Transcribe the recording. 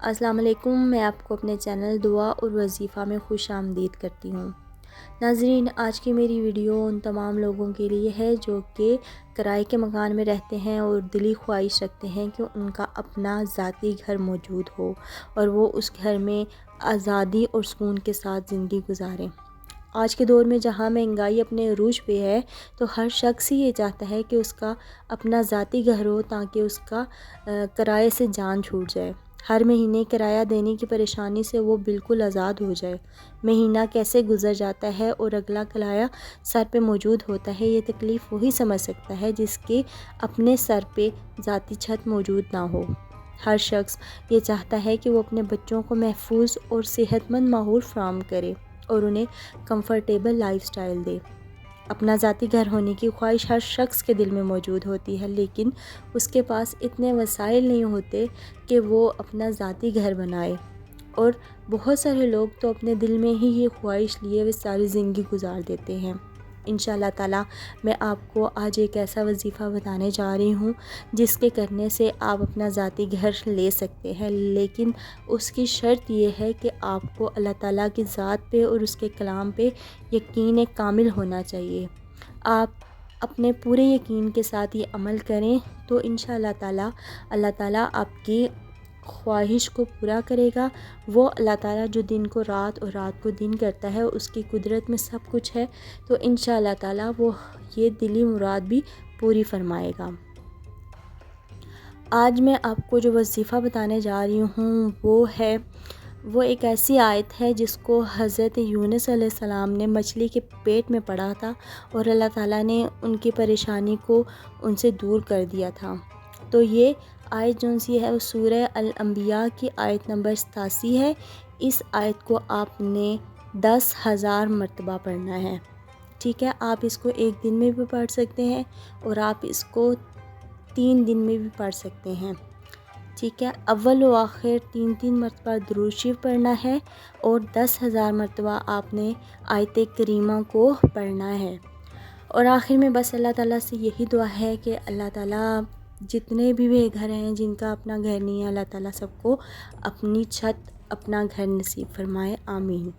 السلام علیکم، میں آپ کو اپنے چینل دعا اور وظیفہ میں خوش آمدید کرتی ہوں۔ ناظرین، آج کی میری ویڈیو ان تمام لوگوں کے لیے ہے جو کہ کرائے کے مکان میں رہتے ہیں اور دلی خواہش رکھتے ہیں کہ ان کا اپنا ذاتی گھر موجود ہو اور وہ اس گھر میں آزادی اور سکون کے ساتھ زندگی گزاریں۔ آج کے دور میں جہاں مہنگائی اپنے عروج پہ ہے تو ہر شخص ہی یہ چاہتا ہے کہ اس کا اپنا ذاتی گھر ہو تاکہ اس کا کرائے سے جان چھوٹ جائے، ہر مہینے کرایہ دینے کی پریشانی سے وہ بالکل آزاد ہو جائے۔ مہینہ کیسے گزر جاتا ہے اور اگلا کرایہ سر پہ موجود ہوتا ہے، یہ تکلیف وہی سمجھ سکتا ہے جس کے اپنے سر پہ ذاتی چھت موجود نہ ہو۔ ہر شخص یہ چاہتا ہے کہ وہ اپنے بچوں کو محفوظ اور صحت مند ماحول فراہم کرے اور انہیں کمفرٹیبل لائف سٹائل دے۔ اپنا ذاتی گھر ہونے کی خواہش ہر شخص کے دل میں موجود ہوتی ہے، لیکن اس کے پاس اتنے وسائل نہیں ہوتے کہ وہ اپنا ذاتی گھر بنائے، اور بہت سارے لوگ تو اپنے دل میں ہی یہ خواہش لیے وہ ساری زندگی گزار دیتے ہیں۔ انشاءاللہ تعالی میں آپ کو آج ایک ایسا وظیفہ بتانے جا رہی ہوں جس کے کرنے سے آپ اپنا ذاتی گھر لے سکتے ہیں، لیکن اس کی شرط یہ ہے کہ آپ کو اللہ تعالیٰ کی ذات پہ اور اس کے کلام پہ یقین کامل ہونا چاہیے۔ آپ اپنے پورے یقین کے ساتھ یہ عمل کریں تو انشاءاللہ تعالیٰ اللہ تعالیٰ آپ کی خواہش کو پورا کرے گا۔ وہ اللہ تعالیٰ جو دن کو رات اور رات کو دن کرتا ہے، اس کی قدرت میں سب کچھ ہے، تو انشاءاللہ تعالیٰ وہ یہ دلی مراد بھی پوری فرمائے گا۔ آج میں آپ کو جو وظیفہ بتانے جا رہی ہوں وہ ایک ایسی آیت ہے جس کو حضرت یونس علیہ السلام نے مچھلی کے پیٹ میں پڑھا تھا اور اللہ تعالیٰ نے ان کی پریشانی کو ان سے دور کر دیا تھا۔ تو یہ آیت جو سی ہے وہ سورہ الانبیاء کی آیت نمبر 87 ہے۔ اس آیت کو آپ نے 10,000 مرتبہ پڑھنا ہے، ٹھیک ہے؟ آپ اس کو ایک دن میں بھی پڑھ سکتے ہیں اور آپ اس کو 3 دن میں بھی پڑھ سکتے ہیں، ٹھیک ہے؟ اول و آخر 3 مرتبہ درود شریف پڑھنا ہے اور 10,000 مرتبہ آپ نے آیت کریمہ کو پڑھنا ہے۔ اور آخر میں بس اللہ تعالیٰ سے یہی دعا ہے کہ اللہ تعالیٰ جتنے بھی بے گھر ہیں، جن کا اپنا گھر نہیں ہے، اللہ تعالیٰ سب کو اپنی چھت، اپنا گھر نصیب فرمائے، آمین۔